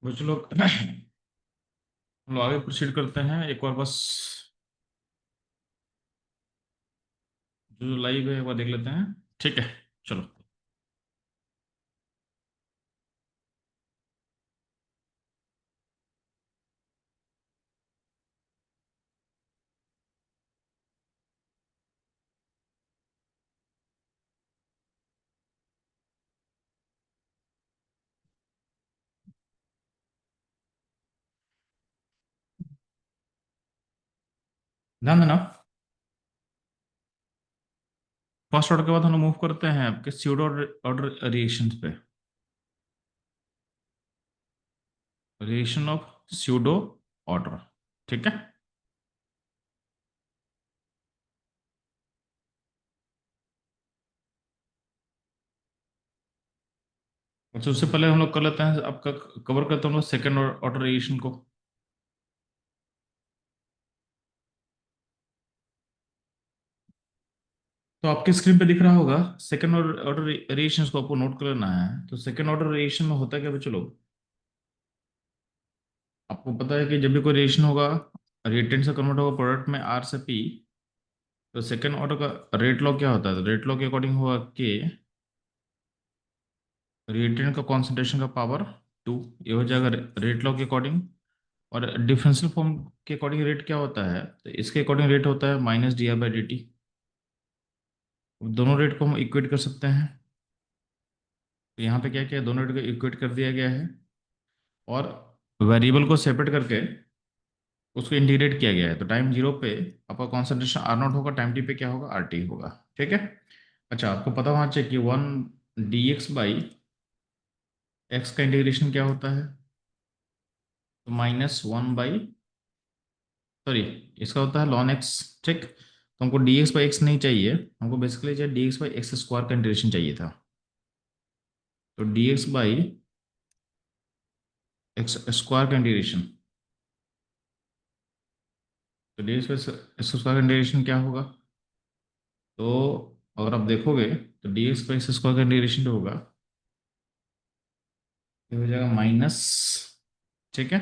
कुछ लोग हम लोग आगे प्रोसीड करते हैं एक बार बस। जो जो लाइव है एक बार देख लेते हैं। ठीक है, चलो। ध्यान देना। फर्स्ट ऑर्डर के बाद हम लोग मूव करते हैं आपके स्यूडो ऑर्डर रिएक्शंस पे। Reaction of pseudo order. ठीक है। तो सबसे पहले हम लोग कर लेते हैं आपका कवर करते हैं हम लोग सेकेंड ऑर्डर रिएक्शन को। तो आपके स्क्रीन पे दिख रहा होगा सेकेंड ऑर्डर रिएक्शंस को आपको नोट कर लेना है। तो सेकेंड ऑर्डर रिएक्शन में होता क्या है चलो। आपको पता है कि जब भी कोई रिएक्शन होगा, रिएक्टेंट से कन्वर्ट होगा प्रोडक्ट में आर से पी। तो सेकेंड ऑर्डर का रेट लॉ क्या होता है? तो रेट लॉ के अकॉर्डिंग होगा कि रिएक्टेंट का कॉन्सेंट्रेशन का पावर टू, ये हो जाएगा रेट लॉ के अकॉर्डिंग। और डिफरेंशियल फॉर्म के अकॉर्डिंग रेट क्या होता है? तो इसके अकॉर्डिंग रेट होता है minus D r by D T. दोनों रेट को हम इक्वेट कर सकते हैं। तो यहाँ पे क्या किया है, दोनों रेट को इक्वेट कर दिया गया है। और वेरिएबल को सेपरेट करके उसको इंटीग्रेट किया गया है। तो टाइम जीरो पे आपका कॉन्सेंट्रेशन आर नॉट होगा, टाइम टी पे क्या होगा, आर टी होगा। ठीक है। अच्छा, आपको पता होना चाहिए कि one D x by x का इंटीग्रेशन क्या होता है? तो माइनस वन बाई, सॉरी, इसका होता है लॉन एक्स। ठीक। तो हमको डी एक्स बाई एक्स नहीं चाहिए, हमको बेसिकली चाहिए D x by x square का इंटीग्रेशन चाहिए था। तो D x by x square का इंटीग्रेशन। तो D x by x square का इंटीग्रेशन क्या होगा? तो अगर आप देखोगे तो D x by x square का इंटीग्रेशन जो होगा, ये हो जाएगा माइनस। ठीक है।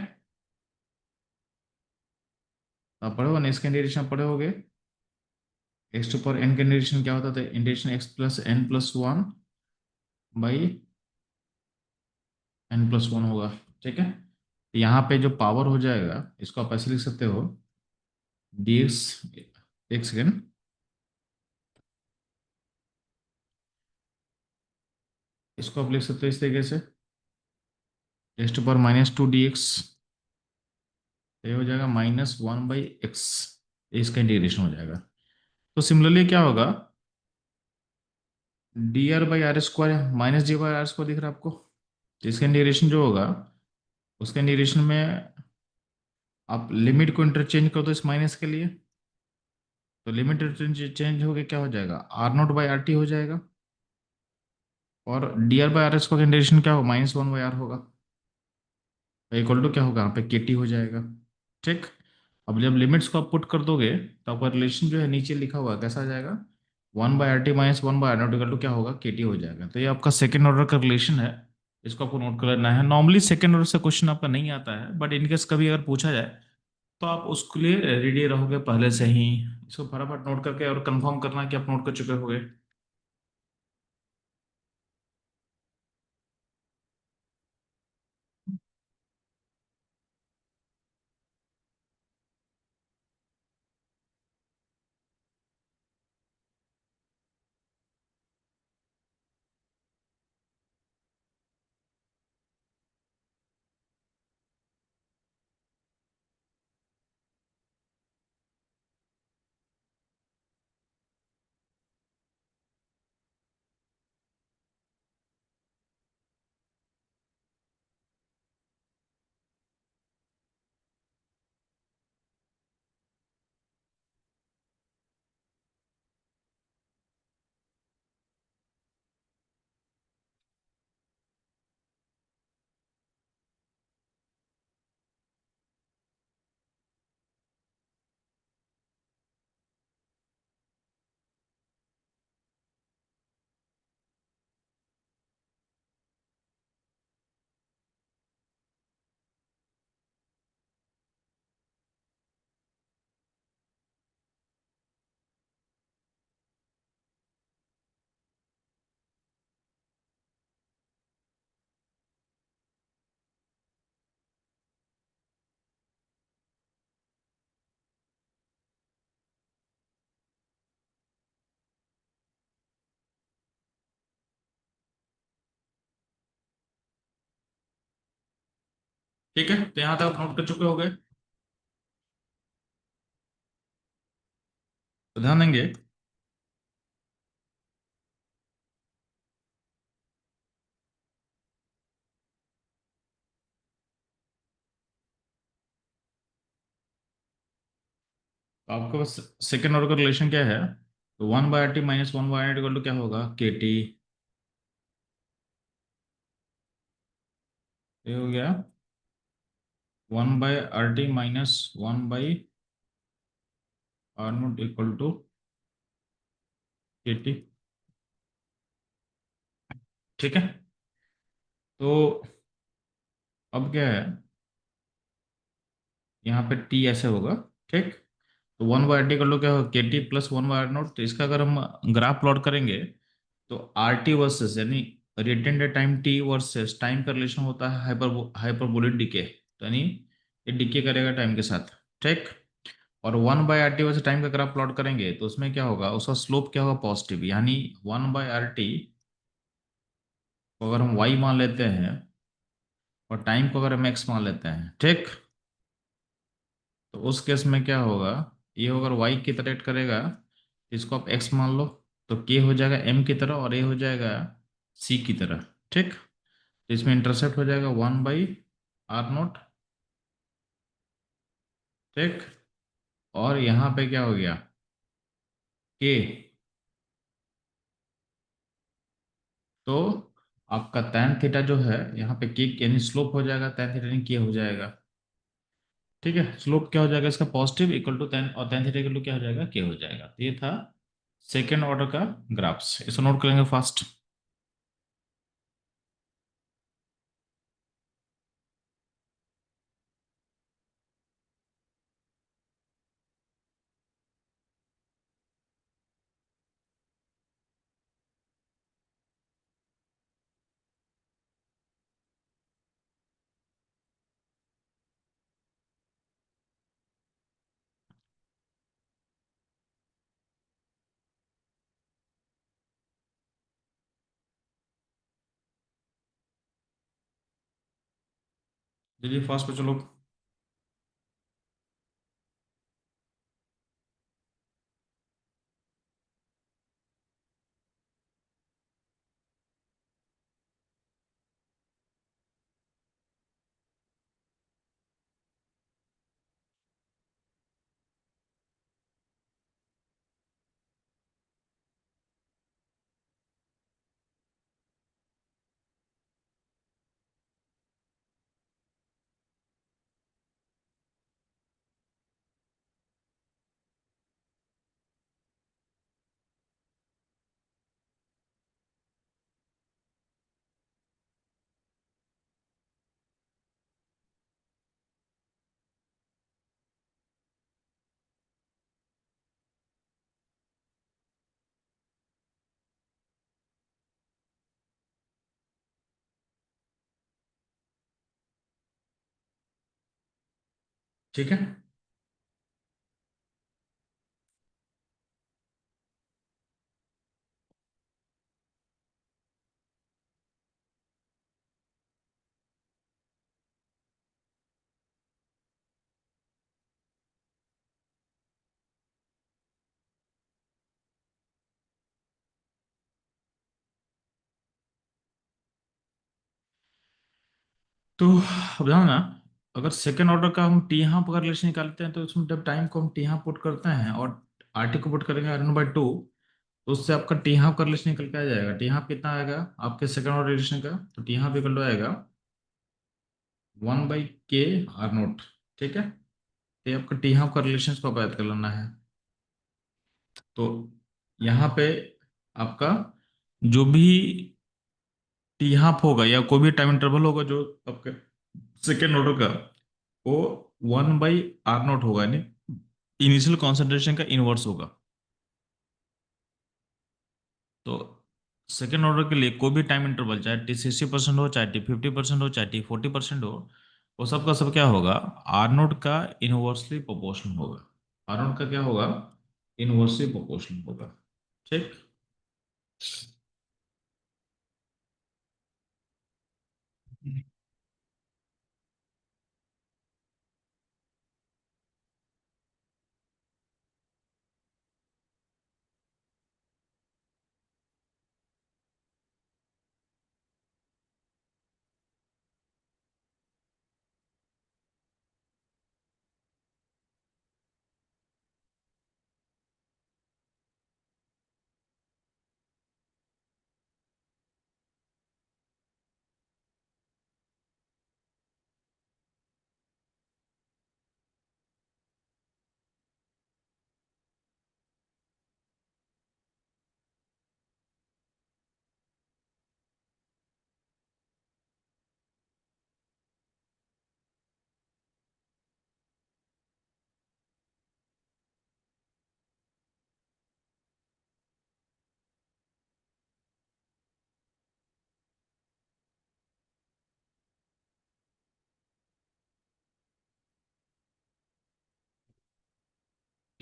आप पढ़े हो ना, इसका इंटीग्रेशन आप पढ़े होगे। एक्स टू पावर एन का इंटीग्रेशन क्या होता था? Integration x plus n plus one by n plus one होगा। ठीक है। यहाँ पे जो पावर हो जाएगा इसको आप ऐसे लिख सकते हो, डी एक्स, एक सेकेंड, इसको आप लिख सकते हो इस तरीके से, x to power minus two d x. ये हो जाएगा माइनस वन बाई एक्स। इसका इंटीग्रेशन हो जाएगा। तो सिमिलरली क्या होगा, d r by r square minus d by r square दिख रहा है आपको। तो इसका इंटीग्रेशन जो होगा, उसके इंटीग्रेशन में आप लिमिट को इंटरचेंज कर दो इस माइनस के लिए। तो लिमिट इंटरचेंज हो गया, क्या हो जाएगा, r naught by r t हो जाएगा। और d r by r square का इंटीग्रेशन क्या होगा, माइनस वन बाई आर होगा। इक्वल टू क्या होगा, यहाँ पे के टी हो जाएगा। ठीक। अब जब लिमिट्स को आप पुट कर दोगे तो आपका रिलेशन जो है नीचे लिखा हुआ है, कैसा आ जाएगा, one by r t minus one by r naught equal to क्या होगा, के टी हो जाएगा। तो ये आपका सेकंड ऑर्डर का रिलेशन है। इसको आपको नोट कर लेना है। नॉर्मली सेकंड ऑर्डर से क्वेश्चन आपका नहीं आता है, बट इनकेस कभी अगर पूछा जाए तो आप उसके लिए रेडी रहोगे पहले से ही। इसको फटाफट नोट करके और कंफर्म करना कि आप नोट कर चुके होगे। ठीक है, तो यहाँ तक आप नोट कर चुके हो गए, तो ध्यान देंगे। तो आपके पास सेकेंड ऑर्डर का रिलेशन क्या है, तो 1/RT minus 1/RT equal to क्या होगा, KT। ये हो गया 1/RT minus 1/R0 equal to KT। ठीक है, तो अब क्या है, यहाँ पे T ऐसे होगा, ठीक। तो 1/RT कर लो, क्या होगा KT प्लस 1/R0। तो इसका अगर हम ग्राफ प्लॉट करेंगे, तो RT वर्सेस यानी retained time T versus time का रिलेशन होता है हाइपरबोलिक डिके, तो यानी ये डिके करेगा टाइम के साथ, ठीक। और 1/RT वर्सेस टाइम का ग्राफ प्लॉट करेंगे, तो उसमें क्या होगा, उसका स्लोप क्या होगा, पॉजिटिव, यानी 1/RT को अगर हम y मान लेते हैं और टाइम को अगर हम x मान लेते हैं, ठीक, तो उस केस में क्या होगा, ये अगर y की तरह act करेगा, इसको आप x मान लो, तो k हो जाएगा m की तरह और a हो जाएगा c की तरह, ठीक। तो इसमें इंटरसेप्ट हो जाएगा 1/R0, ठीक। और यहाँ पे क्या हो गया, k, तो आपका tan थीटा जो है यहाँ पे k यानी स्लोप हो जाएगा, tan थीटा यानी k हो जाएगा, ठीक है। स्लोप क्या हो जाएगा इसका, पॉजिटिव इक्वल टू tan, और tan थीटा इक्वल टू क्या हो जाएगा, k हो जाएगा। तो ये था सेकेंड ऑर्डर का ग्राफ्स, इसको नोट करेंगे फास्ट। चलिए फास्ट पे चलो। ठीक है, तो अब ध्यान ना, अगर सेकेंड ऑर्डर का हम टी यहाँ पर रिलेशन निकालते हैं, तो उसमें जब टाइम को हम टी यहाँ पुट करते हैं और RT को पुट करेंगे R1/2, तो उससे आपका टी हाफ का रिलेशन निकल के आ जाएगा। टी हाफ कितना आएगा आपके सेकंड ऑर्डर रिलेशन का, तो टी हाफ इक्वल टू आएगा 1/K/R0, ठीक है। तो ये आपका टी हाफ का रिलेशन को पता कर लेना है। तो यहाँ पे आपका जो भी टी हाफ होगा या कोई भी टाइम इंटरवल होगा जो आपके सेकेंड ऑर्डर का, वो 1/R0 होगा, यानी इनिशियल कॉन्सेंट्रेशन का इनवर्स होगा। तो सेकेंड ऑर्डर के लिए कोई भी टाइम इंटरवल, चाहे T 60% हो, चाहे T 50% हो, चाहे T 40% हो, वो सब का सब क्या होगा, R0 का इनवर्सली प्रोपोर्शनल होगा। R0 का क्या होगा, इनवर्सली प्रोपोर्शनल होगा, ठीक।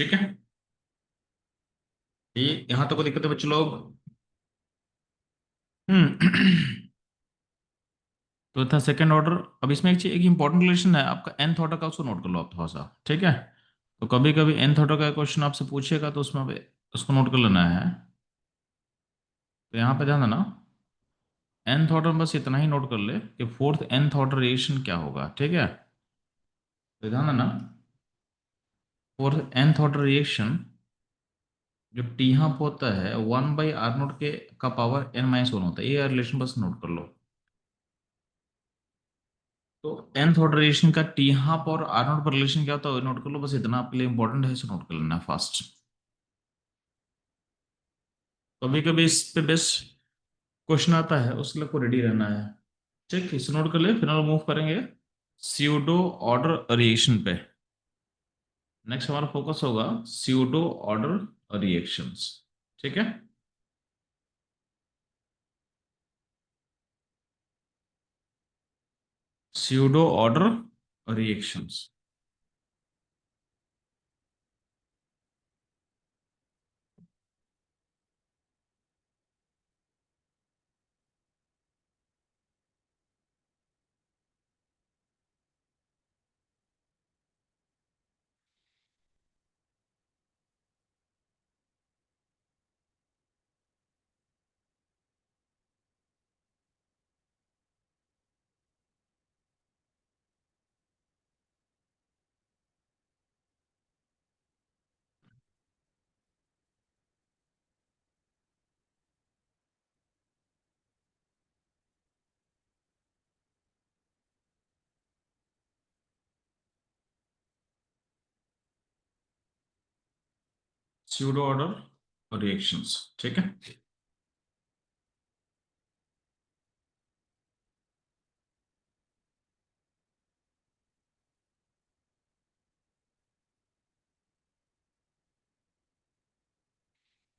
ठीक है, ये यहाँ तक कोई दिक्कत है बच्चों लोग? हम्म। तो था सेकंड ऑर्डर। अब इसमें एक इंपॉर्टेंट रिलेशन है आपका nth ऑर्डर का, उसको नोट कर लो आप थोड़ा सा, ठीक है? तो कभी कभी nth ऑर्डर का क्वेश्चन आपसे पूछेगा तो उसमें उसको नोट कर लेना है। तो यहाँ पे ध्यान देना, nth ऑर्डर बस इतना ही नोट कर ले कि फोर्थ nth ऑर्डर रिएक्शन क्या होगा, ठीक है? तो ध्यान देना, फोर्थ nth ऑर्डर रिएक्शन जो टी यहाँ पे होता है 1/r0 के का पावर n-1 होता है, ये रिलेशन बस नोट कर लो। तो nth ऑर्डर रिलेशन का टी यहाँ पर r0 पर रिलेशन क्या होता है वो नोट कर लो, बस इतना आपके लिए इंपॉर्टेंट है, इसे नोट कर लेना फास्ट। कभी कभी इस पे बेस्ट क्वेश्चन आता है, उसके लिए आपको रेडी रहना है। ठीक, इसे नोट कर ले, फिर हम मूव करेंगे स्यूडो ऑर्डर रिएक्शन पे। नेक्स्ट हमारा फोकस होगा स्यूडो ऑर्डर रिएक्शंस, ठीक है? Pseudo order reactions. Pseudo order reactions, ठीक है?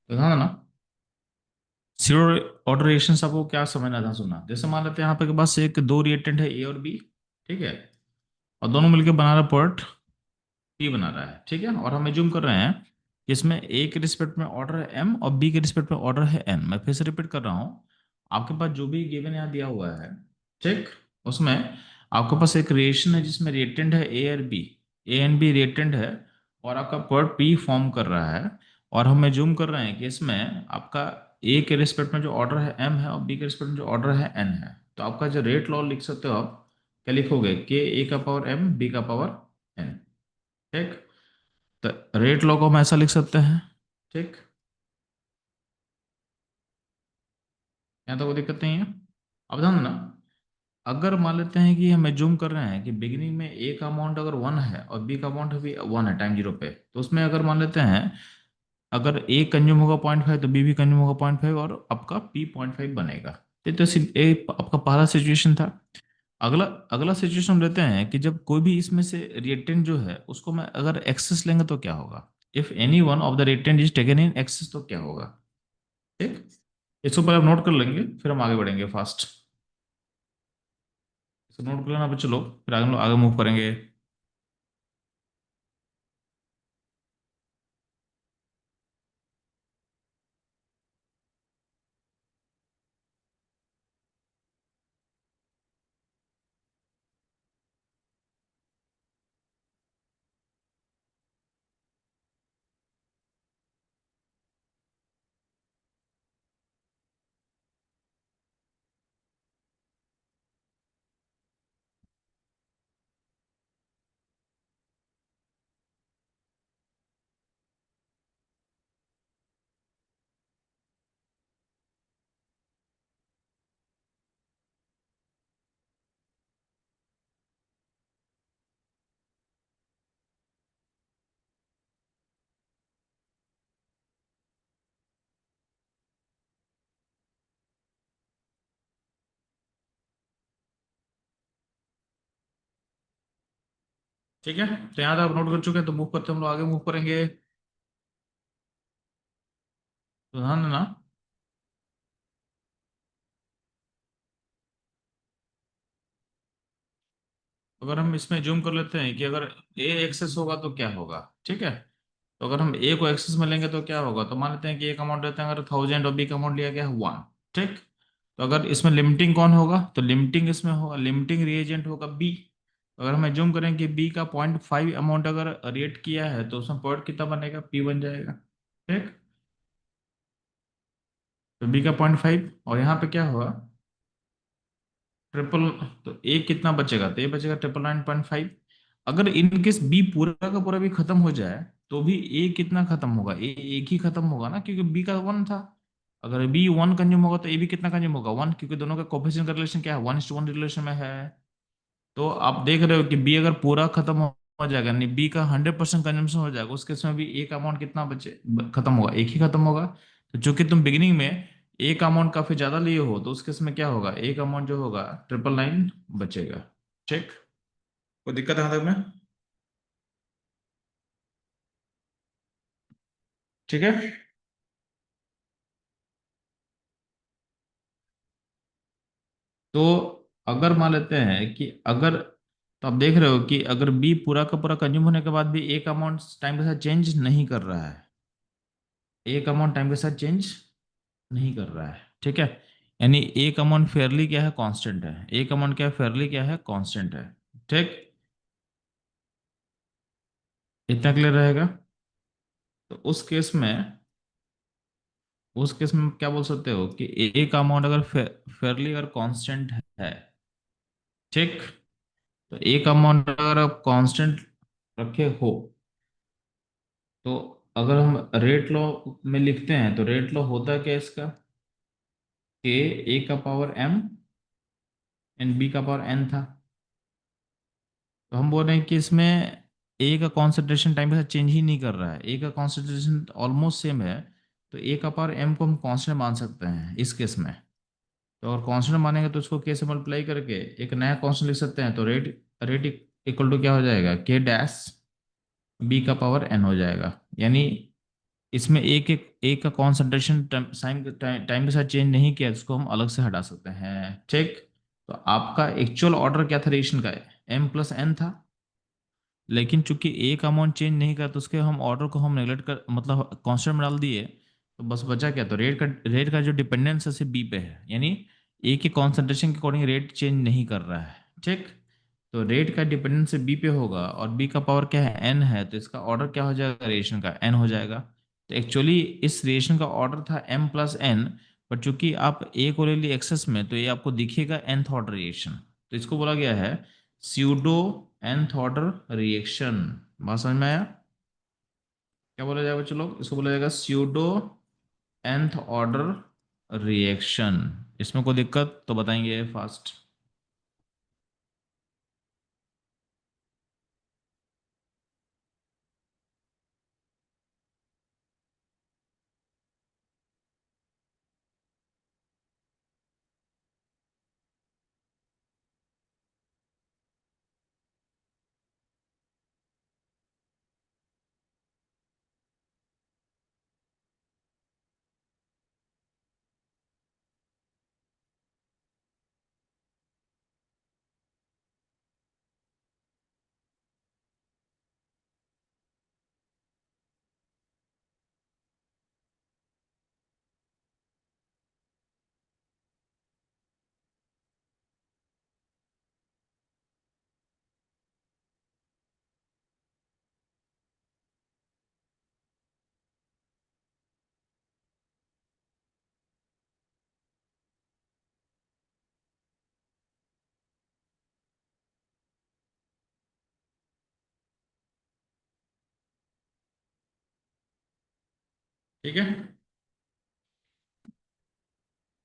तो ध्यान देना, स्यूडो ऑर्डर रिएक्शंस आपको क्या समझना था, सुना जैसे मान लेते हैं यहाँ पे के पास एक दो रिएक्टेंट है ए और बी, ठीक है? और दोनों मिलकर बना रहा प्रोडक्ट पी बना रहा है, ठीक है? और हम एज्यूम कर रहे हैं कि इसमें ए के रिस्पेक्ट में ऑर्डर है एम और बी के रिस्पेक्ट में ऑर्डर है एन। मैं फिर से रिपीट कर रहा हूँ, आपके पास जो भी गिवन यहाँ दिया हुआ है, ठीक, उसमें आपके पास एक रिएक्शन है जिसमें रिएक्टेंट है ए और B, A and B reactant है, और आपका प्रोडक्ट पी फॉर्म कर रहा है। और हम एज्यूम कर रहे हैं कि इसमें आपका ए के रिस्पेक्ट में जो ऑर्डर है एम है और बी के रिस्पेक्ट में जो ऑर्डर है एन है। तो आपका जो रेट लॉ लिख सकते हो आप, क्या लिखोगे? के ए का पावर एम बी का पावर एन, ठीक? तो रेट लॉ को हम ऐसा लिख सकते हैं, ठीक? यहाँ तो कोई दिक्कत नहीं है। अब ध्यान देना, अगर मान लेते हैं कि हम एज्यूम कर रहे हैं कि बिगिनिंग में ए का अमाउंट अगर 1 है और बी का अमाउंट भी 1 है टाइम 0 पे, तो उसमें अगर मान लेते हैं अगर ए कंज्यूम होगा 0.5 तो बी भी कंज्यूम होगा 0.5 और आपका पी 0.5 बनेगा। तो आपका पहला सिचुएशन था। अगला अगला सिचुएशन हम लेते हैं कि जब कोई भी इसमें से रिएक्टेंट जो है उसको मैं अगर एक्सेस लेंगे तो क्या होगा? If any one of the reactant is taken in excess तो क्या होगा, ठीक? इसको पहले आप नोट कर लेंगे, फिर हम आगे बढ़ेंगे फास्ट। इसको नोट कर लेना बच्चों लोग, फिर आगे हम लोग आगे मूव करेंगे। ठीक है, तो यहाँ तक आप नोट कर चुके हैं, तो मूव करते हैं हम लोग आगे मूव करेंगे। तो ध्यान देना, अगर हम इसमें जूम कर लेते हैं कि अगर ए एक्सेस होगा तो क्या होगा, ठीक है? तो अगर हम ए को एक्सेस में लेंगे तो क्या होगा, तो मान लेते हैं कि एक अमाउंट लेते हैं, अगर 1000 और बी का अमाउंट लिया गया है 1। ठीक। तो अगर इसमें लिमिटिंग कौन होगा, तो लिमिटिंग इसमें होगा, लिमिटिंग रिएजेंट होगा बी। अगर हम एज्यूम करें कि बी का 0.5 अमाउंट अगर रेट किया है तो उसमें पॉइंट कितना बनेगा, पी बन जाएगा। ठीक। तो बी का 0.5 और यहाँ पे क्या होगा, ट्रिपल। तो ए कितना बचेगा, तो ए बचेगा 999.5। अगर इन केस बी पूरा का पूरा भी खत्म हो जाए तो भी ए कितना खत्म होगा, ए एक ही खत्म होगा ना, क्योंकि बी का 1 था। अगर बी 1 कंज्यूम होगा तो ए भी कितना कंज्यूम होगा, 1, क्योंकि दोनों का कोफिशिएंट का रिलेशन क्या है, 1:1 रिलेशन में है। तो आप देख रहे हो कि बी अगर पूरा खत्म हो जाएगा, यानी बी का 100% कंजम्पशन हो जाएगा, उसके समय भी एक अमाउंट कितना खत्म होगा, एक ही खत्म होगा। तो चूंकि तुम बिगिनिंग में एक अमाउंट काफी ज्यादा लिए हो तो उसके समय क्या होगा, एक अमाउंट जो होगा 999 बचेगा। ठीक। कोई दिक्कत है यहाँ तक में? ठीक है। तो अगर मान लेते हैं कि अगर, तो आप देख रहे हो कि अगर बी पूरा का पूरा कंज्यूम होने के बाद भी एक अमाउंट टाइम के साथ चेंज नहीं कर रहा है, एक अमाउंट टाइम के साथ चेंज नहीं कर रहा है। ठीक है। यानी एक अमाउंट फेयरली क्या है, कांस्टेंट है, एक अमाउंट क्या है, फेयरली क्या है, कांस्टेंट है। ठीक। इतना क्लियर रहेगा। तो उस केस में क्या बोल सकते हो कि एक अमाउंट अगर फेयरली अगर कांस्टेंट है। ठीक। तो एक अमाउंट अगर आप कांस्टेंट रखे हो, तो अगर हम रेट लॉ में लिखते हैं तो रेट लॉ होता है क्या इसका, कि ए का पावर एम एंड बी का पावर एन था। तो हम बोल रहे हैं कि इसमें ए का कॉन्सेंट्रेशन टाइम के साथ चेंज ही नहीं कर रहा है, ए का कॉन्सेंट्रेशन ऑलमोस्ट सेम है। तो ए का पावर एम को हम कांस्टेंट मान सकते हैं इस केस में। तो अगर कांस्टेंट मानेंगे तो उसको के से मल्टीप्लाई करके एक नया कांस्टेंट लिख सकते हैं, तो रेट रेट इक्वल टू क्या हो जाएगा, के डैश बी का पावर एन हो जाएगा। यानी इसमें एक एक एक का कॉन्सेंट्रेशन टाइम के साथ चेंज नहीं किया, उसको हम अलग से हटा सकते हैं। ठीक। तो आपका एक्चुअल ऑर्डर क्या था रिएक्शन का, एम प्लस एन था। लेकिन चूंकि एक अमाउंट चेंज नहीं करा तो उसके हम ऑर्डर को हम नेगलेक्ट कर, मतलब कांस्टेंट में डाल दिए। तो बस बचा क्या, तो रेट का जो डिपेंडेंस है सिर्फ बी पे है, यानी ए के कॉन्सेंट्रेशन के अकॉर्डिंग रेट चेंज नहीं कर रहा है। ठीक। तो रेट का डिपेंडेंस से बी पे होगा और बी का पावर क्या है, एन है, तो इसका ऑर्डर क्या हो जाएगा, रिएक्शन का एन हो जाएगा। तो एक्चुअली इस रिएक्शन का ऑर्डर था एम प्लस एन, बट चूंकि आप ए को ले लिए एक्सेस में तो ये आपको दिखेगा nth ऑर्डर रिएक्शन। तो इसको बोला गया है स्यूडो nth ऑर्डर रिएक्शन। बात समझ में आया? क्या बोला जाएगा बच्चों लोग, इसको बोला जाएगा स्यूडो nth ऑर्डर रिएक्शन। इसमें कोई दिक्कत तो बताएंगे फास्ट। ठीक है।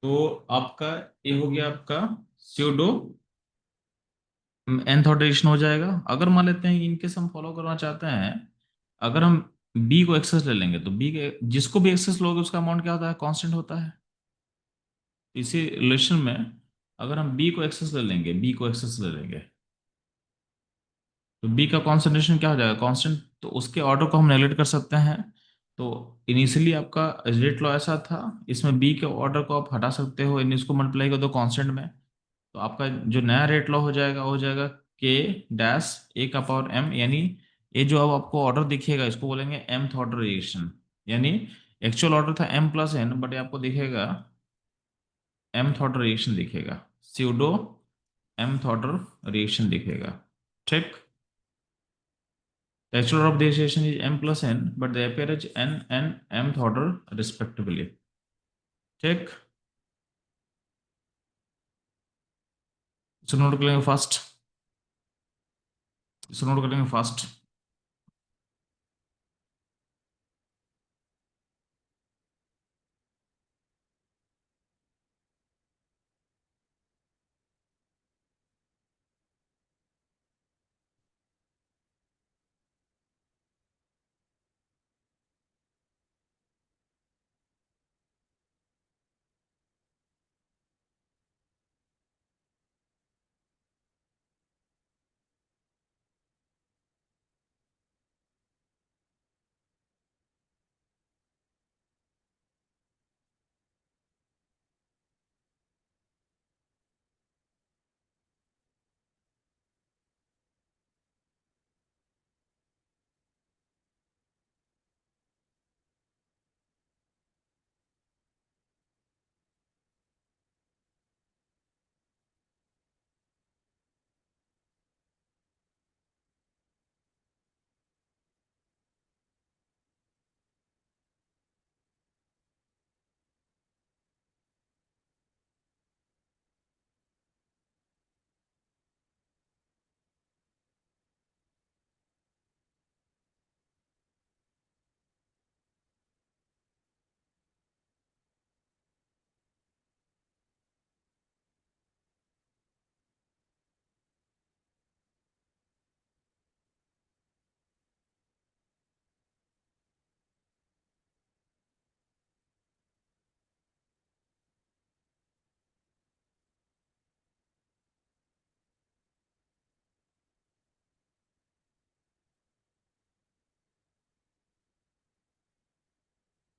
तो आपका ये हो गया आपका स्यूडो nth ऑर्डर रिएक्शन हो जाएगा। अगर मान लेते हैं इनकेस हम फॉलो करना चाहते हैं, अगर हम बी को एक्सेस ले लेंगे तो बी के जिसको भी एक्सेस लोगे उसका अमाउंट क्या होता है, कांस्टेंट होता है। इसी रिलेशन में अगर हम बी को एक्सेस ले लेंगे, बी को एक्सेस ले लेंगे तो बी का कॉन्सेंट्रेशन क्या हो जाएगा, कांस्टेंट, तो उसके ऑर्डर को हम नेगलेक्ट कर सकते हैं। तो इनिशियली आपका रेट लॉ ऐसा था, इसमें बी के ऑर्डर को आप हटा सकते हो, इन इसको मल्टीप्लाई कर दो कांस्टेंट में। तो आपका जो नया रेट लॉ हो जाएगा वो हो जाएगा के डैश ए का पावर एम, यानी ये जो अब आपको ऑर्डर दिखेगा इसको बोलेंगे mth ऑर्डर रिएक्शन, यानी एक्चुअल ऑर्डर था m प्लस एन, बट ये आपको दिखेगा mth ऑर्डर रिएक्शन दिखेगा, स्यूडो mth ऑर्डर रिएक्शन दिखेगा। ठीक, the actual order of the reaction is m plus n, but they appear as n and mth order respectively। ठीक, इसको note कर लेंगे फर्स्ट, इसको नोट कर लेंगे फर्स्ट।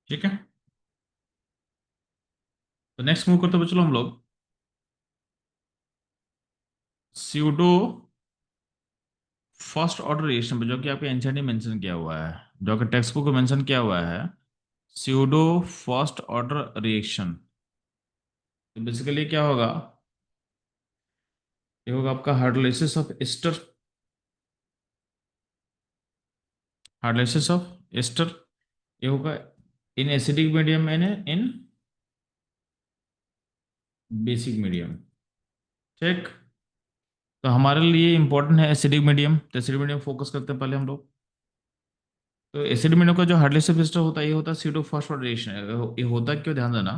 ठीक है, तो नेक्स्ट मूव करते हुए चलो हम लोग स्यूडो फर्स्ट ऑर्डर रिएक्शन पे, जो कि आपके एनसीईआरटी मेंशन किया हुआ है, जो कि टेक्स्ट बुक में मेंशन किया हुआ है, स्यूडो फर्स्ट ऑर्डर रिएक्शन। तो बेसिकली क्या होगा, ये होगा आपका hydrolysis of ester, hydrolysis of ester, ये होगा in acidic medium and in basic medium. ठीक, तो हमारे लिए इंपॉर्टेंट है एसिडिक मीडियम, तो एसिडिक मीडियम फोकस करते हैं पहले हम लोग। तो एसिडिक मीडियम का जो हाइड्रोलाइसिस एस्टर होता है, ये होता है स्यूडो फर्स्ट ऑर्डर रिएक्शन। ये होता है, क्यों, ध्यान देना,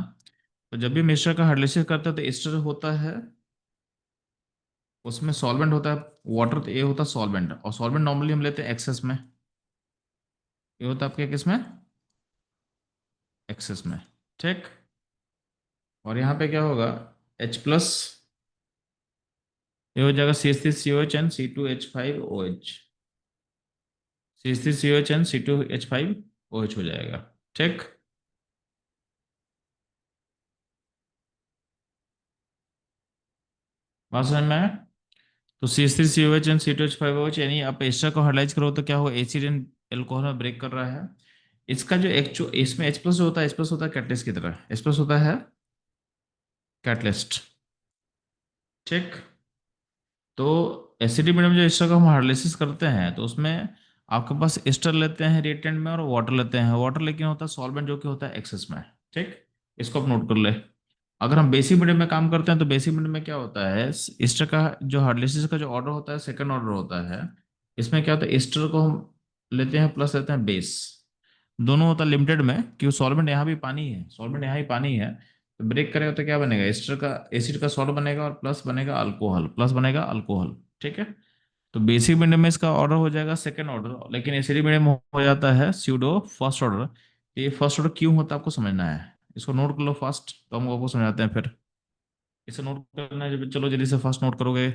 तो जब भी हम एस्टर का हाइड्रोलाइसिस करते हैं तो एस्टर होता है, उसमें सॉल्वेंट होता है वाटर, तो ये होता है सॉल्वेंट, और सॉल्वेंट नॉर्मली हम लेते हैं एक्सेस में, ये होता है आपके किस में, एक्सेस में। ठीक, और यहाँ पे क्या होगा, H प्लस, ये हो जाएगा CH3COH and C2H5OH, CH3COH and C2H5OH हो जाएगा। ठीक, बात समझ में आया? तो CH3COH एंड C2H5OH, यानी आप एस्टर को हाइड्रोलाइज करो तो क्या होगा, एसिड एंड एल्कोहल में ब्रेक कर रहा है। इसका जो एक्चुअल इसमें H प्लस होता है, H प्लस होता है कैटलिस्ट की तरह, H प्लस होता है कैटलिस्ट। ठीक, तो एसिडिक मीडियम जो एस्टर का हम हाइड्रोलाइसिस करते हैं, तो उसमें आपके पास एस्टर लेते हैं रिएक्टेंट में और वाटर लेते हैं, वाटर लेकिन होता है सॉल्वेंट, जो कि होता है एक्सेस में। ठीक, इसको आप नोट कर ले। अगर हम बेसिक मीडियम में काम करते हैं तो बेसिक मीडियम में क्या होता है, एस्टर का जो हाइड्रोलाइसिस का जो ऑर्डर होता है सेकंड ऑर्डर होता है। इसमें क्या होता है, एस्टर को हम लेते हैं प्लस लेते हैं बेस, दोनों होता है लिमिटेड में, क्योंकि सॉल्वेंट यहाँ भी पानी है, सॉल्वेंट यहाँ ही पानी है, तो ब्रेक करेगा तो क्या बनेगा, एस्टर का एसिड का सॉल्ट बनेगा और प्लस बनेगा अल्कोहल, प्लस बनेगा अल्कोहल। ठीक है, तो बेसिक मीडियम में इसका ऑर्डर हो जाएगा सेकंड ऑर्डर, लेकिन एसिडिक मीडियम में हो जाता है स्यूडो फर्स्ट ऑर्डर। ये फर्स्ट ऑर्डर क्यों होता है आपको समझना है, इसको नोट कर लो फर्स्ट, तो हम आपको समझाते हैं फिर। इसे नोट करना है, चलो जल्दी से फर्स्ट नोट करोगे।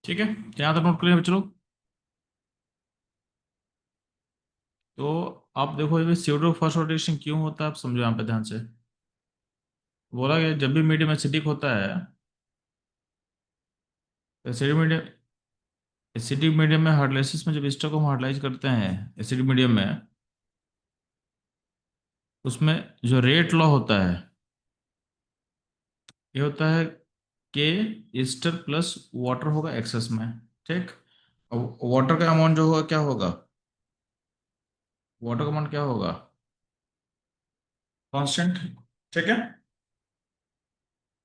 ठीक है, तो यहाँ तक नोट करिए बच्चों लोग। तो आप देखो ये स्यूडो फर्स्ट ऑर्डर रिएक्शन क्यों होता है, आप समझो यहाँ पे ध्यान से। बोला गया जब भी मीडियम एसिडिक होता है, एसिडिक मीडियम, एसिडिक मीडियम में हाइड्रोलाइसिस में जब एस्टर को हम हाइड्रोलाइज करते हैं एसिडिक मीडियम में, उसमें जो रेट लॉ होता है, ये होता है के एस्टर प्लस वाटर होगा एक्सेस में। ठीक। अब वाटर का अमाउंट जो होगा क्या होगा, वाटर का अमाउंट क्या होगा, कांस्टेंट। ठीक है,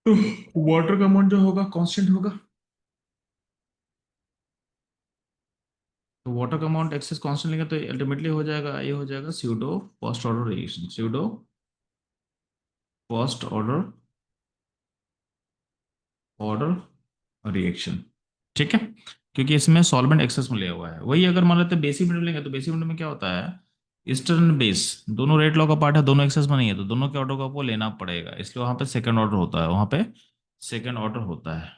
तो वाटर का अमाउंट जो होगा कांस्टेंट होगा। तो वाटर का अमाउंट एक्सेस कांस्टेंट लेंगे तो अल्टीमेटली हो जाएगा, ये हो जाएगा pseudo first order reaction, pseudo first order order reaction. ठीक है, क्योंकि इसमें सॉल्वेंट एक्सेस में लिया हुआ है। वही अगर मान लेते बेसिक मीडियम लेंगे तो बेसिक मीडियम में क्या होता है, ईस्टर्न बेस दोनों रेट लॉ का पार्ट है, दोनों एक्सेस में नहीं है, तो दोनों के ऑर्डर को आपको लेना पड़ेगा, इसलिए वहां पे सेकंड ऑर्डर होता है, वहां पे सेकंड ऑर्डर होता है।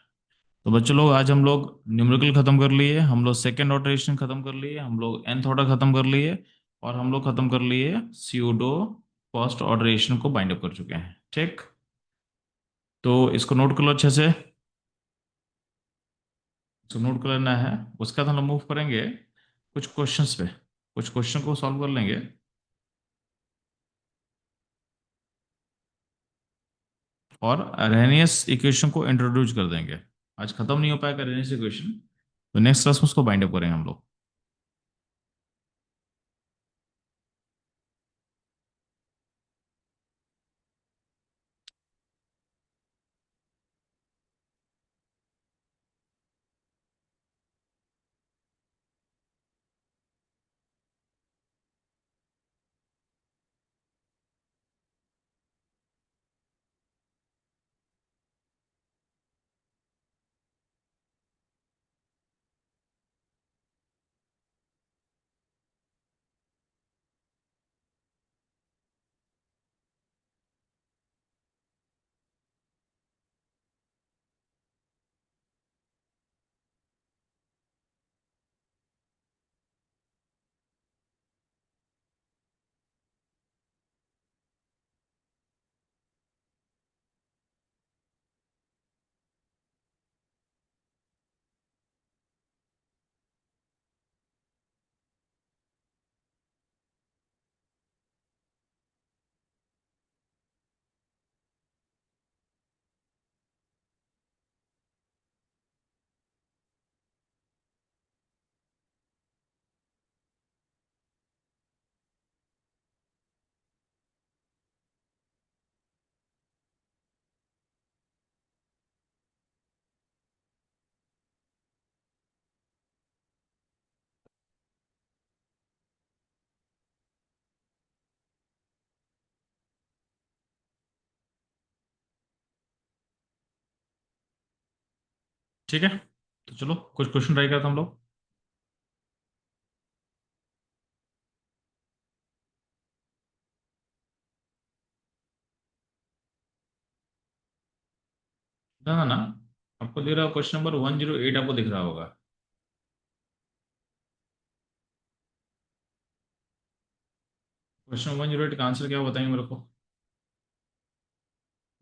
तो बच्चों लोग आज हम लोग न्यूमेरिकल खत्म कर लिए, हम लोग सेकंड ऑर्डर रिएक्शन खत्म कर लिए, हम लोग nth ऑर्डर खत्म कर लिए, और हम लोग खत्म कर लिए स्यूडो फर्स्ट ऑर्डर रिएक्शन को बाइंड अप कर चुके हैं। ठीक, तो इसको नोट कर लो अच्छे से, जो नोट कर लेना है। उसके बाद हम लोग मूव करेंगे कुछ क्वेश्चंस पे, कुछ क्वेश्चन को सॉल्व कर लेंगे, और अरेनियस इक्वेशन को इंट्रोड्यूस कर देंगे। आज खत्म नहीं हो पाएगा अरेनियस इक्वेशन, तो नेक्स्ट क्लास में उसको बाइंड अप करेंगे हम लोग। ठीक है, तो चलो कुछ क्वेश्चन ट्राई करते हैं हम लोग। ना ना ना, आपको दे रहा क्वेश्चन नंबर 108, आपको दिख रहा होगा। क्वेश्चन 108 का आंसर क्या बताएंगे मेरे को,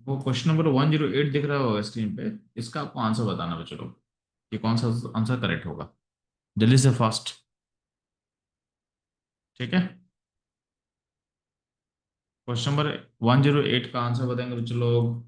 वो क्वेश्चन नंबर 108 दिख रहा होगा स्क्रीन पे, इसका आपको आंसर बताना है चलो, कि कौन सा आंसर करेक्ट होगा, जल्दी से फास्ट। ठीक है, क्वेश्चन नंबर 108 का आंसर बताएंगे बच्चों लोग।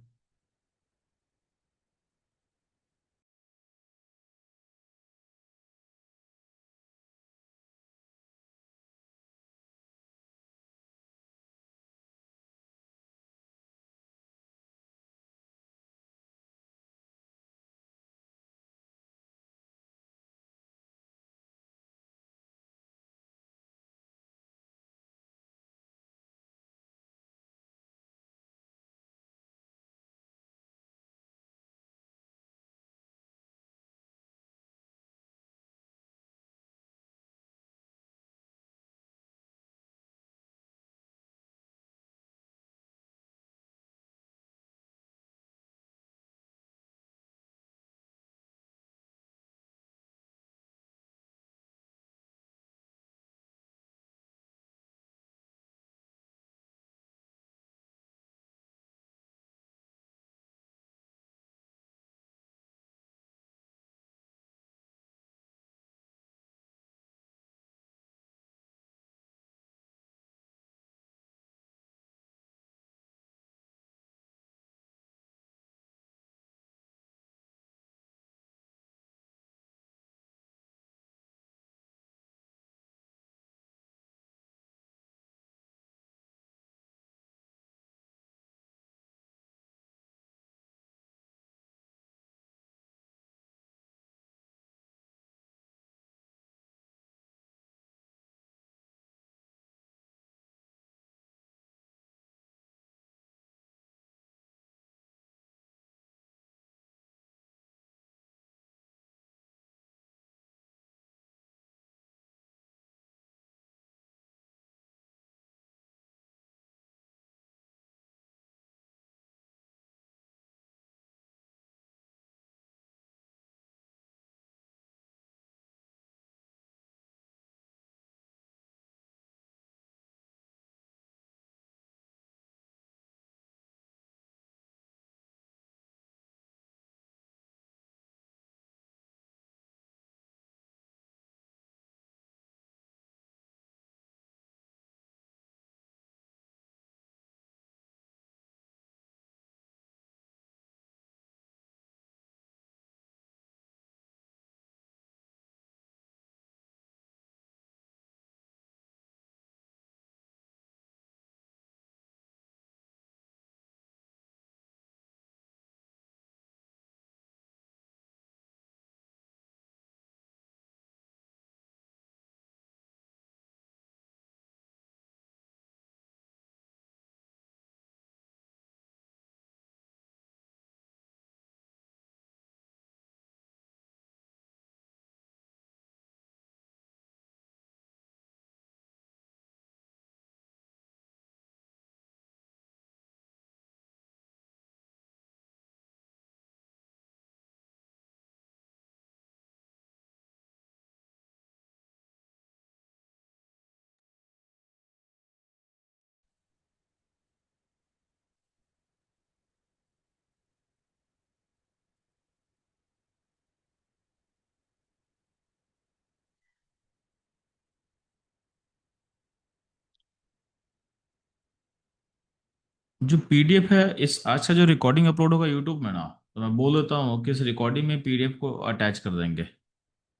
जो पीडीएफ है, इस आज का जो रिकॉर्डिंग अपलोड होगा यूट्यूब में ना, तो मैं बोल देता हूँ कि इस रिकॉर्डिंग में पीडीएफ को अटैच कर देंगे।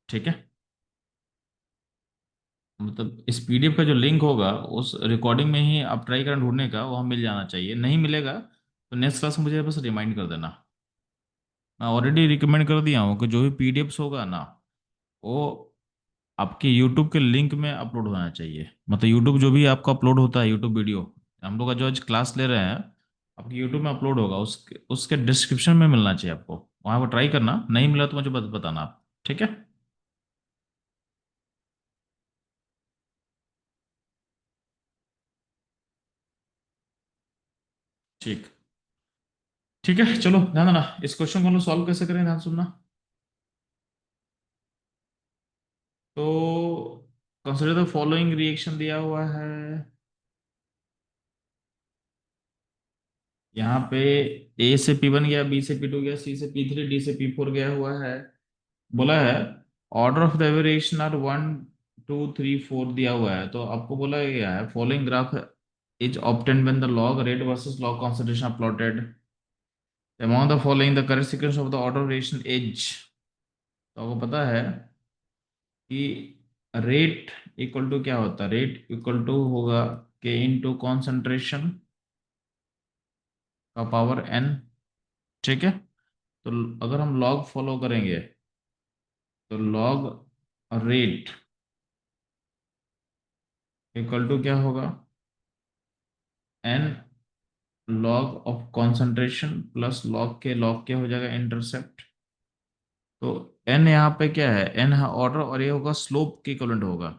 ठीक है, मतलब इस पीडीएफ का जो लिंक होगा उस रिकॉर्डिंग में ही आप ट्राई करना ढूंढने का, वहाँ मिल जाना चाहिए। नहीं मिलेगा तो नेक्स्ट क्लास में मुझे बस रिमाइंड कर देना। मैं ऑलरेडी रिकमेंड कर दिया हूँ कि जो भी पीडीएफ्स होगा ना, वो आपके यूट्यूब के लिंक में अपलोड होना चाहिए। मतलब यूट्यूब जो भी आपका अपलोड होता है, यूट्यूब वीडियो हम लोग का जो आज क्लास ले रहे हैं, आपके यूट्यूब में अपलोड होगा, उसके उसके डिस्क्रिप्शन में मिलना चाहिए आपको। वहाँ पर ट्राई करना, नहीं मिला तो मुझे बताना आप। ठीक है। ठीक। ठीक है, चलो ध्यान देना। इस क्वेश्चन को हम लोग सॉल्व कैसे करें, ध्यान सुनना। तो कंसिडर द फॉलोइंग रिएक्शन दिया हुआ है। यहाँ पे ए से पी वन गया, बी से पी टू गया, सी से पी थ्री, डी से पी फोर गया हुआ है। बोला है order of the variation are one two three four दिया हुआ है। तो आपको बोला गया है following graph is obtained when the log rate versus log concentration are plotted among the following the correct sequence of the order variation age। तो आपको पता है कि रेट इक्वल टू क्या होता है, रेट इक्वल टू होगा के इंटू कॉन्सेंट्रेशन का पावर एन। ठीक है। तो अगर हम लॉग फॉलो करेंगे तो लॉग रेट इक्वल टू क्या होगा, n log of concentration plus log k हो जाएगा इंटरसेप्ट। तो एन यहाँ पे क्या है, एन है ऑर्डर, और ये होगा स्लोप के इक्वलेंट होगा।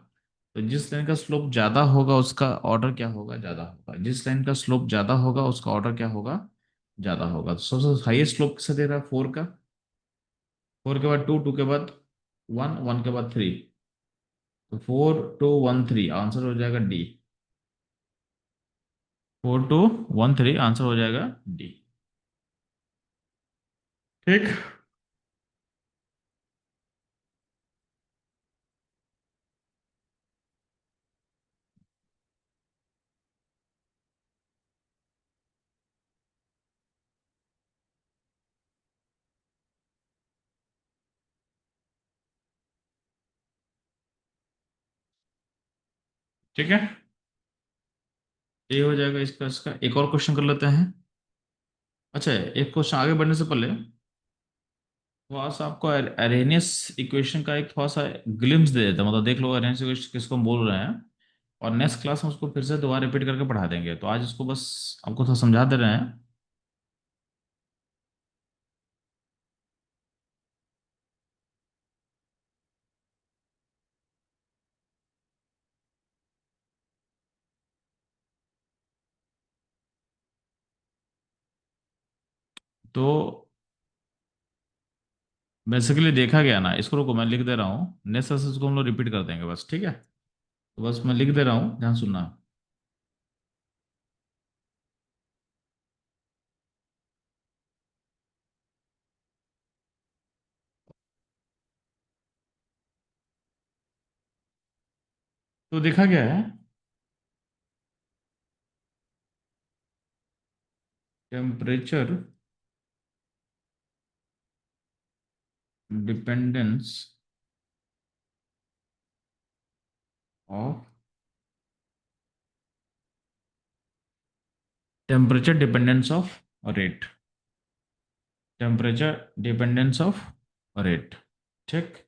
तो जिस लाइन का स्लोप ज्यादा होगा उसका ऑर्डर क्या होगा, ज्यादा होगा। जिस लाइन का स्लोप ज्यादा होगा उसका ऑर्डर क्या होगा, ज्यादा होगा। तो सबसे हाईएस्ट स्लोप किसे दे रहा है, फोर का। फोर के बाद टू, टू के बाद वन, वन के बाद थ्री। तो four two one three answer हो जाएगा D. Four two one three answer हो जाएगा डी। ठीक। ठीक है, ये हो जाएगा इसका। इसका एक और क्वेश्चन कर लेते हैं। अच्छा, एक क्वेश्चन आगे बढ़ने से पहले थोड़ा सा आपको अरेनियस इक्वेशन का एक थोड़ा सा ग्लिम्स दे देता हूं। मतलब देख लो अरेनियस इक्वेशन किसको हम बोल रहे हैं, और नेक्स्ट क्लास में उसको फिर से दोबारा रिपीट करके पढ़ा देंगे। तो आज इसको बस आपको थोड़ा समझा दे रहे हैं। तो बेसिकली देखा गया ना, इसको रुको मैं लिख दे रहा हूँ, नेक्स्ट क्लास इसको हम लोग रिपीट कर देंगे बस। ठीक है, तो बस मैं लिख दे रहा हूँ, ध्यान सुनना। तो देखा गया है temperature dependence of temperature dependence of rate, temperature dependence of rate. ठीक।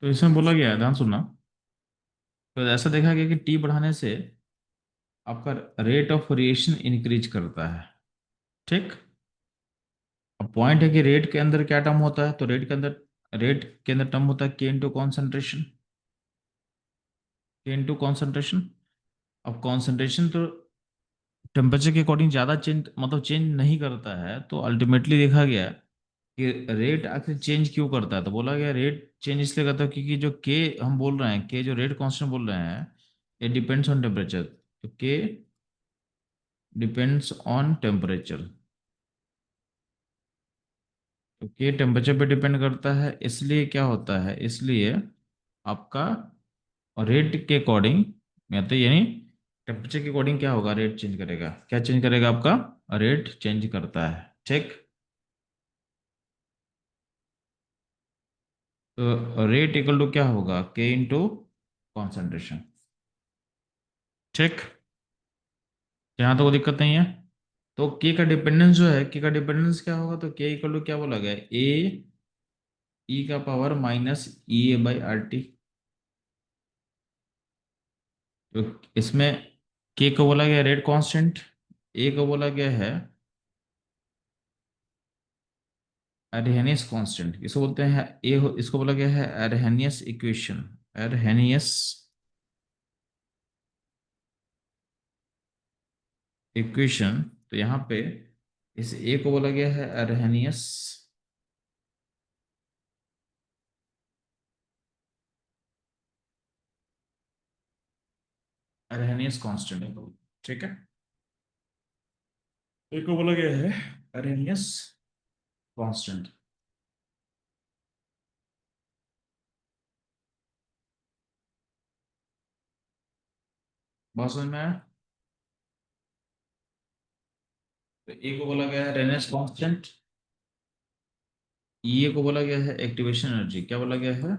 तो इसमें बोला गया है, ध्यान सुनना। तो ऐसा देखा गया कि टी बढ़ाने से आपका रेट ऑफ वेरिएशन इंक्रीज करता है। ठीक। अब पॉइंट है कि रेट के अंदर क्या टर्म होता है, तो रेट के अंदर टर्म होता है के इंटू कॉन्सेंट्रेशन, के इंटू कॉन्सेंट्रेशन। अब कॉन्सेंट्रेशन तो टेम्परेचर के अकॉर्डिंग ज़्यादा चेंज, मतलब चेंज नहीं करता है। तो अल्टीमेटली देखा गया कि रेट आखिर चेंज क्यों करता है। तो बोला गया रेट चेंज इसलिए करता है क्योंकि जो के हम बोल रहे हैं, के जो रेट कांस्टेंट बोल रहे हैं, ये डिपेंड्स ऑन टेम्परेचर। तो के डिपेंड्स ऑन टेम्परेचर। तो के टेम्परेचर पे डिपेंड करता है, इसलिए क्या होता है, इसलिए आपका रेट के अकॉर्डिंग, या तो यानी टेम्परेचर के अकॉर्डिंग क्या होगा, रेट चेंज करेगा, क्या चेंज करेगा, आपका रेट चेंज करता है। ठीक। तो रेट इक्वल टू क्या होगा, के इंटू कॉन्सेंट्रेशन। ठीक। यहाँ तो कोई दिक्कत नहीं है। तो के का डिपेंडेंस जो है, के का डिपेंडेंस क्या होगा, तो के इक्वल टू क्या बोला गया, ए ई का power minus E A by r T. तो इसमें के को बोला गया रेट कांस्टेंट, ए को बोला गया है अरहेनियस कांस्टेंट, इसको बोलते हैं इसको बोला गया है अरहेनियस इक्वेशन, अरहेनियस इक्वेशन। तो यहाँ पे इस ए को बोला गया है अरहेनियस, अरहेनियस कांस्टेंट। ठीक है। ए को बोला गया है अरहेनियस कांस्टेंट। बात समझ में आया। तो ए को बोला गया है अरहेनियस कांस्टेंट, ई को बोला गया है एक्टिवेशन एनर्जी, क्या बोला गया है,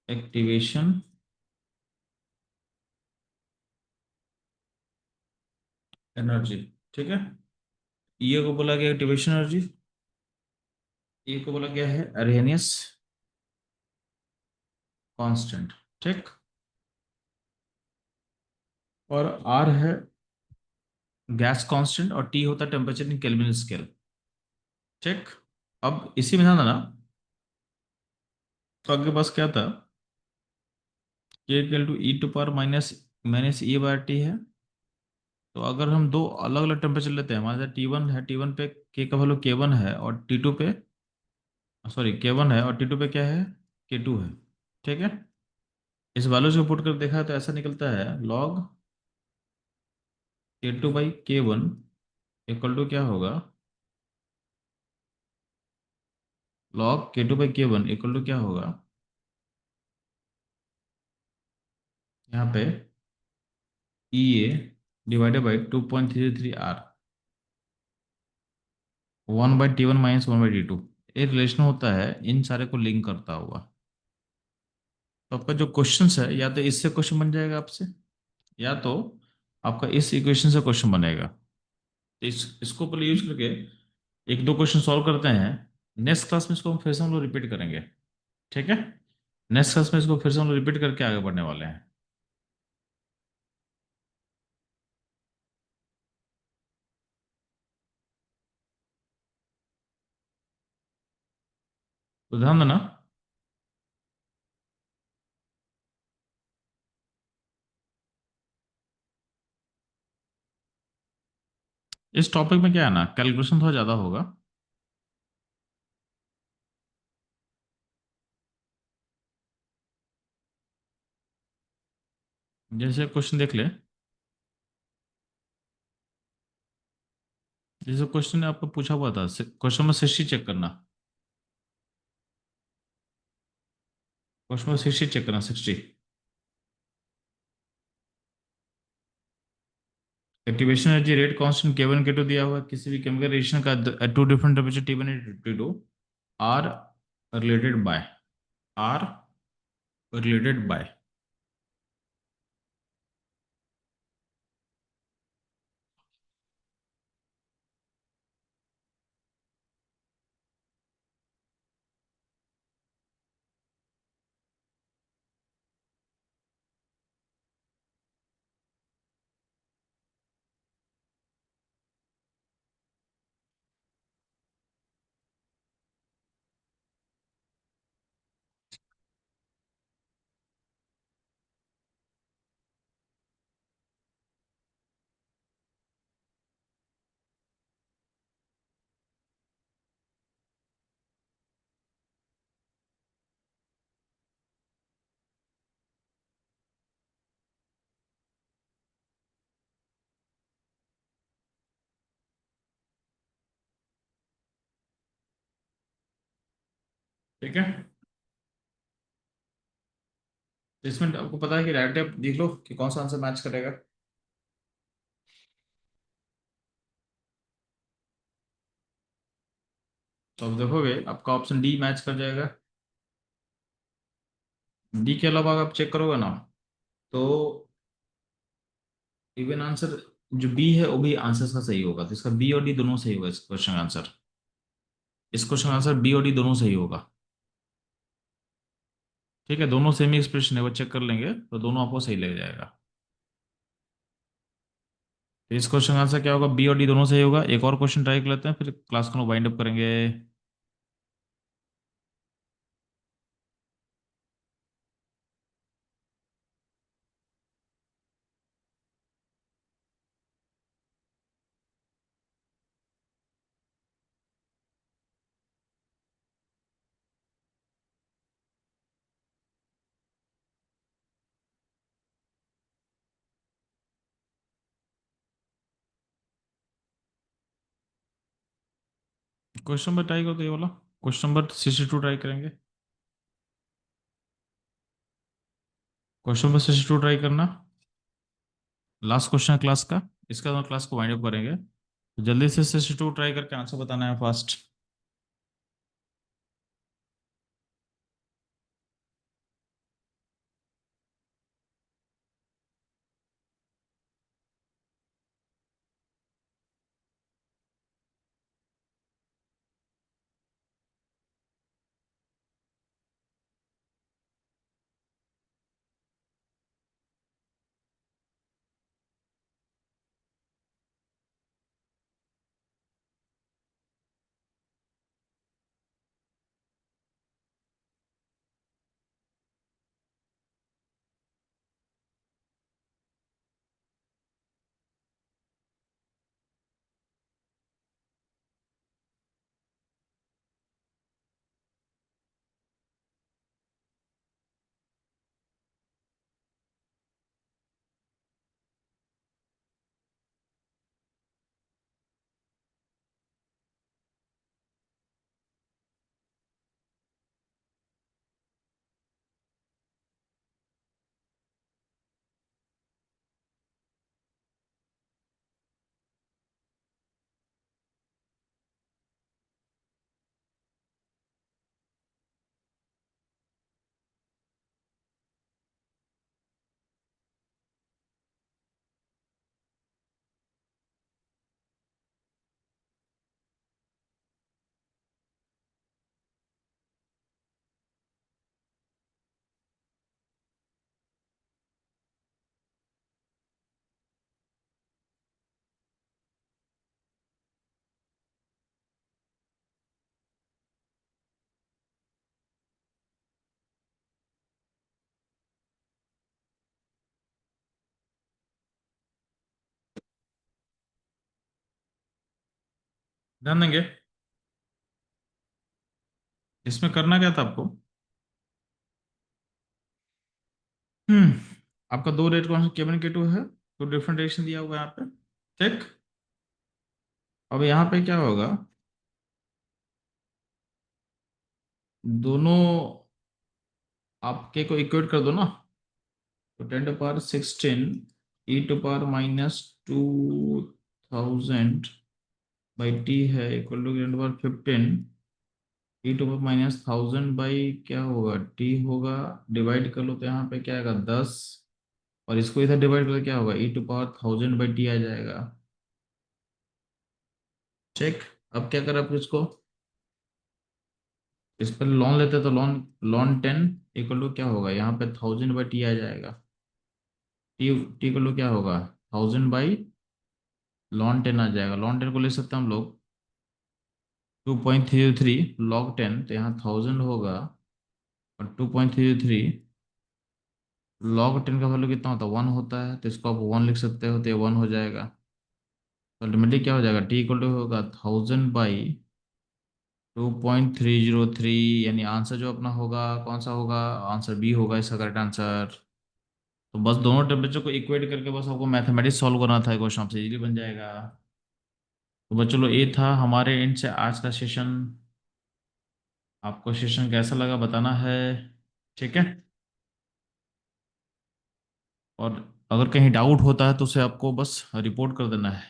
एक्टिवेशन एनर्जी। ठीक है। ई को बोला गया एक्टिवेशन एनर्जी, ए को बोला गया है अरहेनियस कांस्टेंट। ठीक। और आर है गैस कांस्टेंट, और टी होता है टेम्परेचर इन केल्विन स्केल। ठीक। अब इसी में ध्यान देना, तो आपके पास क्या था, k equal to e to power minus minus e bar t है। तो अगर हम दो अलग अलग टेम्परेचर लेते हैं, हमारे टी वन है, टी वन पे के का वैल्यू के वन है, और टी टू पे, सॉरी के वन है और टी टू पे क्या है, के टू है। ठीक है। इस वैल्यूज को पुट कर देखा है तो ऐसा निकलता है log k two by k one equal to क्या होगा, log k two by k one equal to क्या होगा, यहाँ पे E A divided by 2.33 R, 1/T1 - 1/T2। एक रिलेशन होता है इन सारे को लिंक करता हुआ। तो आपका जो क्वेश्चन है, या तो इससे क्वेश्चन बन जाएगा आपसे, या तो आपका इस इक्वेशन से क्वेश्चन बनेगा। तो इसको पहले यूज करके एक दो क्वेश्चन सॉल्व करते हैं। नेक्स्ट क्लास में इसको हम फिर से हम लोग रिपीट करेंगे। ठीक है। नेक्स्ट क्लास में इसको फिर से हम लोग रिपीट करके आगे बढ़ने वाले हैं। तो ध्यान देना, इस टॉपिक में क्या है ना, कैलकुलेशन थोड़ा ज़्यादा होगा। जैसे क्वेश्चन देख ले, जैसे क्वेश्चन ने आपको पूछा हुआ था, क्वेश्चन में 60 चेक करना, क्वेश्चन में 60 चेक करना, 60। Activation energy rate constant k one k two दिया हुआ है, किसी भी केमिकल रिएक्शन का two different temperature t one and t two are related by, are related by. ठीक है, तो इसमें आपको पता है कि डायरेक्ट आप देख लो कि कौन सा आंसर मैच करेगा। तो आप देखोगे आपका ऑप्शन डी मैच कर जाएगा। डी के अलावा अगर आप चेक करोगे ना, तो इवन आंसर जो बी है वो भी आंसर का सही होगा, तो इसका बी और डी दोनों सही होगा इस क्वेश्चन का आंसर। इस क्वेश्चन का आंसर बी और डी दोनों सही होगा। ठीक है, दोनों सेम ही एक्सप्रेशन है, वो चेक कर लेंगे तो दोनों आपको सही लग जाएगा। तो इस क्वेश्चन का आंसर क्या होगा, बी और डी दोनों सही होगा। एक और क्वेश्चन ट्राई कर लेते हैं, फिर क्लास को वाइंड अप करेंगे। क्वेश्चन नंबर ट्राई करो तो ये वाला क्वेश्चन नंबर 62 ट्राई करेंगे। क्वेश्चन नंबर 62 ट्राई करना, लास्ट क्वेश्चन है क्लास का। इसका हम क्लास को वाइंड अप करेंगे, तो जल्दी से 62 ट्राई करके आंसर बताना है फास्ट। ध्यान देंगे, इसमें करना क्या था आपको। हम्म आपका दो रेट कौन सा केवन के टू है, तो डिफरेंट डायरेक्शन दिया हुआ है यहाँ पे। ठीक, अब यहाँ पे क्या होगा, दोनों आपके को इक्वेट कर दो ना, तो 10 to the power 16 e to the power -2000 by T है equal to 10 to the power 15 e to the power -1000 by क्या होगा टी होगा, डिवाइड कर लो तो यहाँ पे क्या आएगा 10, और इसको इधर डिवाइड कर क्या होगा e to the power 1000 by T आ जाएगा। चेक, अब क्या करें आप इसको, इस पर लॉन लेते हैं तो लॉन लॉन 10 इक्वल टू क्या होगा, यहाँ पे 1000 बाई टी आ जाएगा। टी टी इक्वल टू क्या होगा 1000 बाई लॉन 10 आ जाएगा। लॉन 10 को ले सकते हैं हम लोग 2.33 log 10, तो यहाँ 1000 होगा, और 2.33 log 10 का वैल्यू कितना होता है 1 होता है, तो इसको आप 1 लिख सकते हो, तो ये 1 हो जाएगा। तो अल्टीमेटली क्या हो जाएगा, टी इक्वल टू होगा 1000 बाई 2.303, यानी आंसर जो अपना होगा कौन सा होगा, आंसर बी होगा इसका करेक्ट आंसर। तो बस दोनों टेम्परेचर को इक्वेट करके बस आपको मैथमेटिक्स सॉल्व करना था, क्वेश्चन आपसे इजीली बन जाएगा। तो बस चलो, ये था हमारे एंड से आज का सेशन। आपको सेशन कैसा लगा बताना है, ठीक है। और अगर कहीं डाउट होता है तो उसे आपको बस रिपोर्ट कर देना है।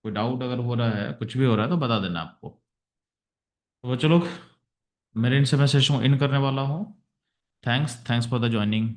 कोई डाउट अगर हो रहा है, कुछ भी हो रहा है तो बता देना आपको। तो चलो, मेरे इनसे मैं सेशन इन करने वाला हूँ। Thanks thanks for the joining.